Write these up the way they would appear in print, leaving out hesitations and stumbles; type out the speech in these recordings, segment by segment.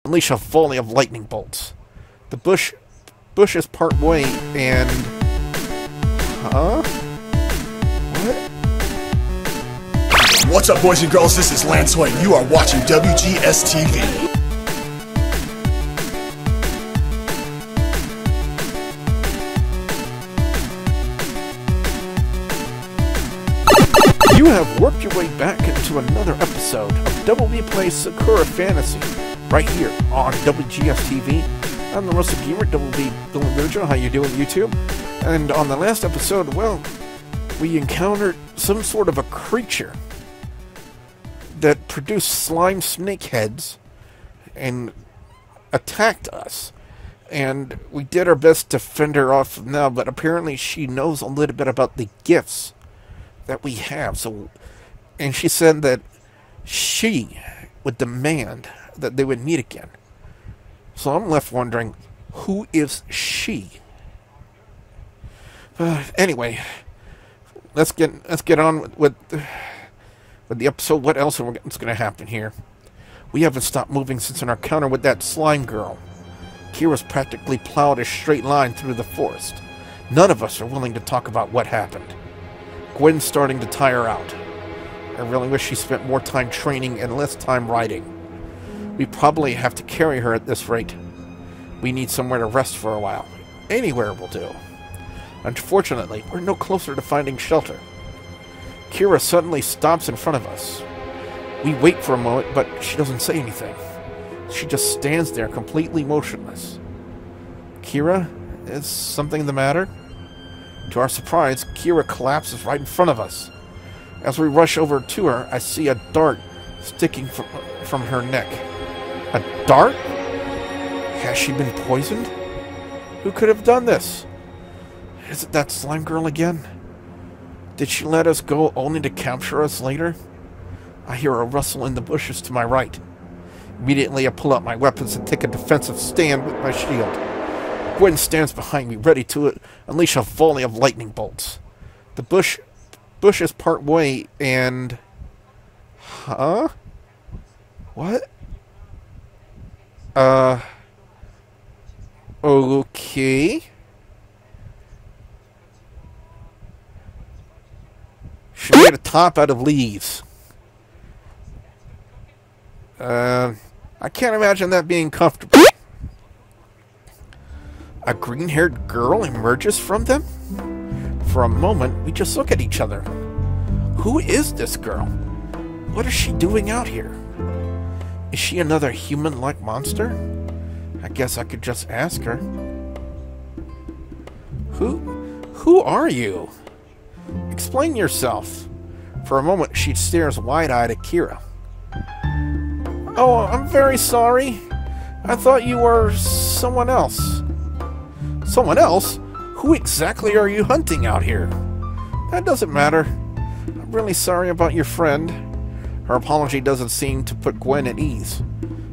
unleash a volley of lightning bolts. The bush is part way and... Huh? What? What's up, boys and girls? This is Lance White. You are watching WGS-TV. You have worked your way back into another episode of WB Plays Sakura Fantasy, right here on WGS-TV. I'm the Wrestlegamer, WB Villager. How you doing, YouTube? And on the last episode, well, we encountered some sort of a creature that produced slime snake heads and attacked us. And we did our best to fend her off now, but apparently she knows a little bit about the gifts that we have. So, and she said that she would demand that they would meet again. So I'm left wondering, who is she? Anyway, let's get on with the episode. What else is going to happen here? We haven't stopped moving since our encounter with that slime girl. Keira's practically plowed a straight line through the forest. None of us are willing to talk about what happened. Gwen's starting to tire out. I really wish she spent more time training and less time riding. We probably have to carry her at this rate. We need somewhere to rest for a while. Anywhere will do. Unfortunately, we're no closer to finding shelter. Keira suddenly stops in front of us. We wait for a moment, but she doesn't say anything. She just stands there completely motionless. Keira, is something the matter? To our surprise, Keira collapses right in front of us. As we rush over to her, I see a dart sticking from her neck. A dart? Has she been poisoned? Who could have done this? Is it that slime girl again? Did she let us go only to capture us later? I hear a rustle in the bushes to my right. Immediately I pull out my weapons and take a defensive stand with my shield. Gwen stands behind me, ready to unleash a volley of lightning bolts. The bush is part way and... Huh? What? Okay. She made a top out of leaves. I can't imagine that being comfortable. A green-haired girl emerges from them? For a moment, we just look at each other. Who is this girl? What is she doing out here? Is she another human-like monster? I guess I could just ask her. Who are you? Explain yourself. For a moment, she stares wide-eyed at Keira. Oh, I'm very sorry. I thought you were someone else. Someone else? Who exactly are you hunting out here? That doesn't matter. I'm really sorry about your friend. Her apology doesn't seem to put Gwen at ease.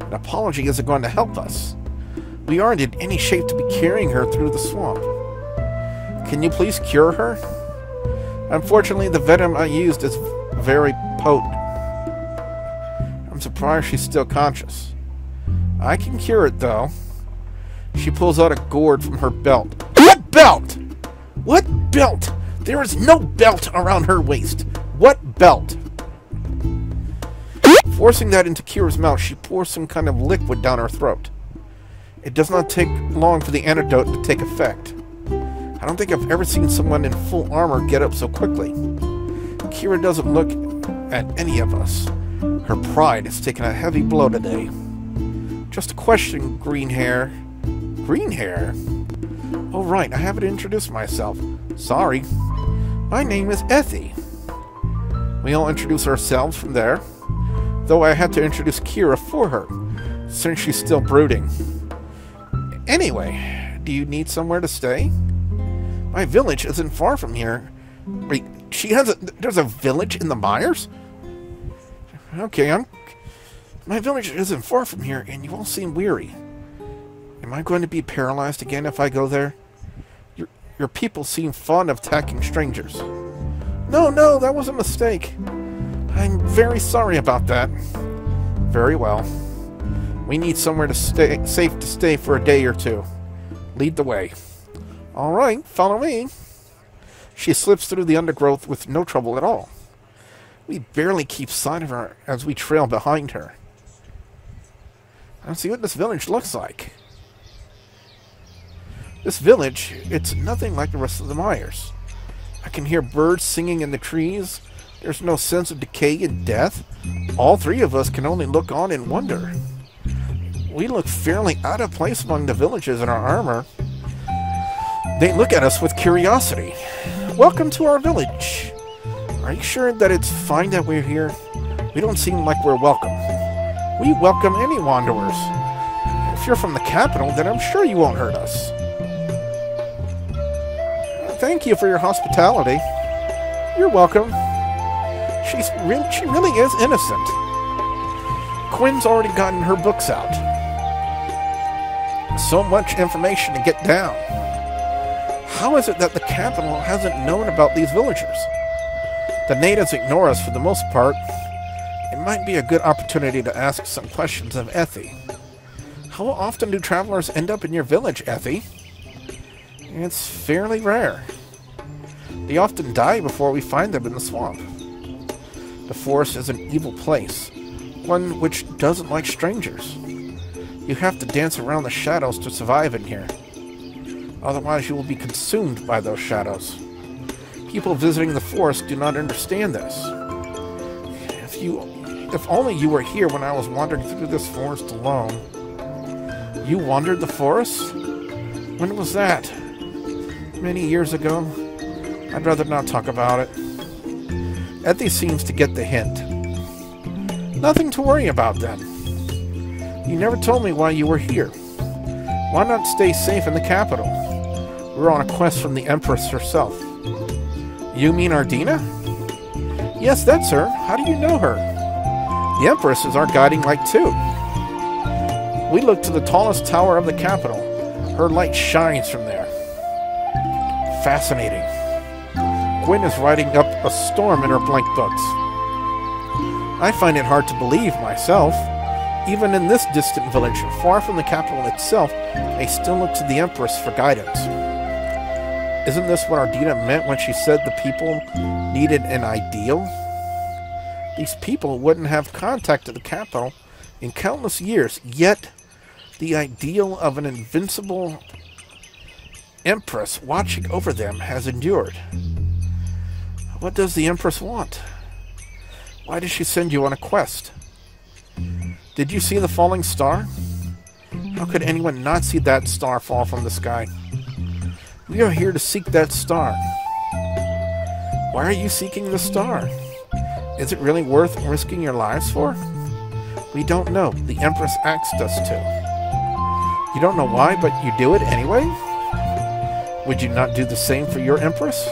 An apology isn't going to help us. We aren't in any shape to be carrying her through the swamp. Can you please cure her? Unfortunately, the venom I used is very potent. I'm surprised she's still conscious. I can cure it, though. She pulls out a gourd from her belt. What belt? What belt? There is no belt around her waist. What belt? Forcing that into Keira's mouth, she pours some kind of liquid down her throat. It does not take long for the antidote to take effect. I don't think I've ever seen someone in full armor get up so quickly. Keira doesn't look at any of us. Her pride has taken a heavy blow today. Just a question, green hair. Green hair? Oh right, I haven't introduced myself. Sorry. My name is Ethy. We all introduce ourselves from there, though I had to introduce Keira for her, since she's still brooding. Anyway, do you need somewhere to stay? My village isn't far from here. Wait, there's a village in the Myers? Okay, my village isn't far from here, and you all seem weary. Am I going to be paralyzed again if I go there? Your people seem fond of attacking strangers. No, that was a mistake. I'm very sorry about that. Very well. We need somewhere to stay, safe to stay for a day or two. Lead the way. All right, follow me. She slips through the undergrowth with no trouble at all. We barely keep sight of her as we trail behind her. I don't see what this village looks like. This village, it's nothing like the rest of the Myers. I can hear birds singing in the trees. There's no sense of decay and death. All three of us can only look on and wonder. We look fairly out of place among the villages in our armor. They look at us with curiosity. Welcome to our village. Are you sure that it's fine that we're here? We don't seem like we're welcome. We welcome any wanderers. If you're from the capital, then I'm sure you won't hurt us. Thank you for your hospitality. You're welcome. She really is innocent. Quinn's already gotten her books out. So much information to get down. How is it that the capital hasn't known about these villagers? The natives ignore us for the most part. It might be a good opportunity to ask some questions of Effie. How often do travelers end up in your village, Effie? It's fairly rare. They often die before we find them in the swamp. The forest is an evil place, one which doesn't like strangers. You have to dance around the shadows to survive in here. Otherwise you will be consumed by those shadows. People visiting the forest do not understand this. If only you were here when I was wandering through this forest alone. You wandered the forest? When was that? Many years ago? I'd rather not talk about it. Effie seems to get the hint. Nothing to worry about then. You never told me why you were here. Why not stay safe in the capital? We're on a quest from the Empress herself. You mean Ardina? Yes, that's her. How do you know her? The Empress is our guiding light too. We look to the tallest tower of the capital. Her light shines from there. Fascinating. Gwen is writing up a storm in her blank books. I find it hard to believe myself. Even in this distant village, far from the capital itself, they still look to the Empress for guidance. Isn't this what Ardina meant when she said the people needed an ideal? These people wouldn't have contacted the capital in countless years, yet the ideal of an invincible Empress watching over them has endured. What does the Empress want? Why did she send you on a quest? Did you see the falling star? How could anyone not see that star fall from the sky? We are here to seek that star. Why are you seeking the star? Is it really worth risking your lives for? We don't know. The Empress asked us to. You don't know why, but you do it anyway? Would you not do the same for your Empress?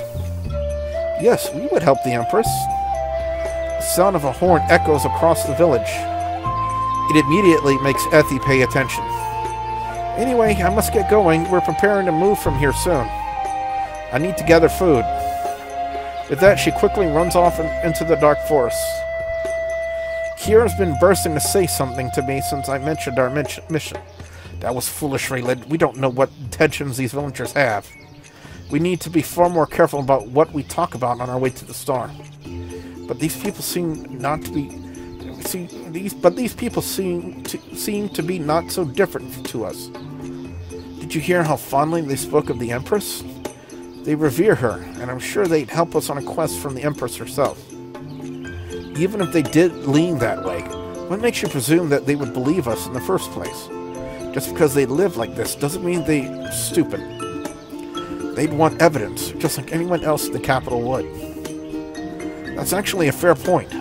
Yes, we would help the Empress. The sound of a horn echoes across the village. It immediately makes Effie pay attention. Anyway, I must get going. We're preparing to move from here soon. I need to gather food. With that, she quickly runs off into the dark forest. Keira's been bursting to say something to me since I mentioned our mission. That was foolish, Raylan. We don't know what intentions these villagers have. We need to be far more careful about what we talk about on our way to the star. But these people seem not to be... These people seem to be not so different to us. Did you hear how fondly they spoke of the Empress? They revere her, and I'm sure they'd help us on a quest from the Empress herself. Even if they did lean that way, what makes you presume that they would believe us in the first place? Just because they live like this doesn't mean they're stupid. They'd want evidence, just like anyone else in the capital would. That's actually a fair point.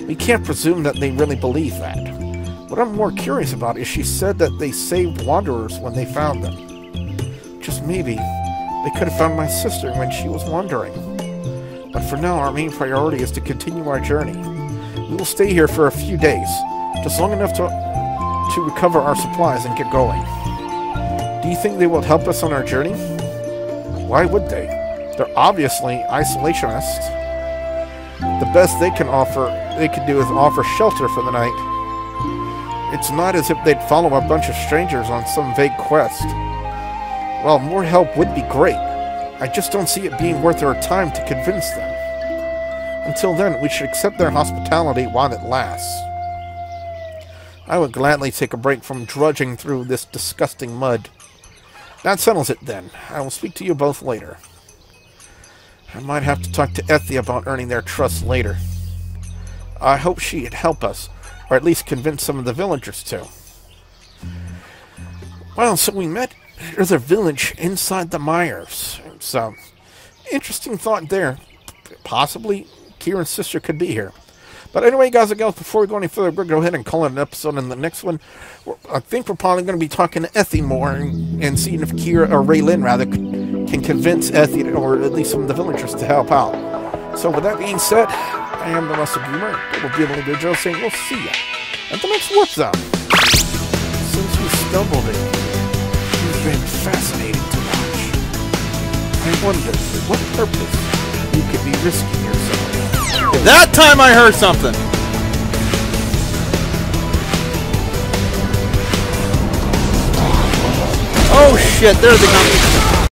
We can't presume that they really believe that. What I'm more curious about is she said that they saved wanderers when they found them. Just maybe, they could have found my sister when she was wandering. But for now, our main priority is to continue our journey. We will stay here for a few days, just long enough to recover our supplies and get going. Do you think they will help us on our journey? Why would they? They're obviously isolationists. The best they can do is offer shelter for the night. It's not as if they'd follow a bunch of strangers on some vague quest. While more help would be great, I just don't see it being worth our time to convince them. Until then, we should accept their hospitality while it lasts. I would gladly take a break from drudging through this disgusting mud. That settles it then. I will speak to you both later. I might have to talk to Ethia about earning their trust later. I hope she'd help us, or at least convince some of the villagers to. Well, so we met at a village inside the Myers. So, interesting thought there. Possibly Keira's sister could be here. But anyway, guys and gals, before we go any further, we're going to go ahead and call it an episode. In the next one, I think we're probably going to be talking to Ethie more and seeing if Keira, or Raylin rather, can convince Ethie, or at least some of the villagers, to help out. So with that being said, I am the Wrestlegamer. It will be able to do Joe saying we'll see ya at the next Warp Zone. Since you stumbled in, you've been fascinating to watch. I wonder for what purpose you could be risking yourself. That time I heard something! Oh shit, there they come.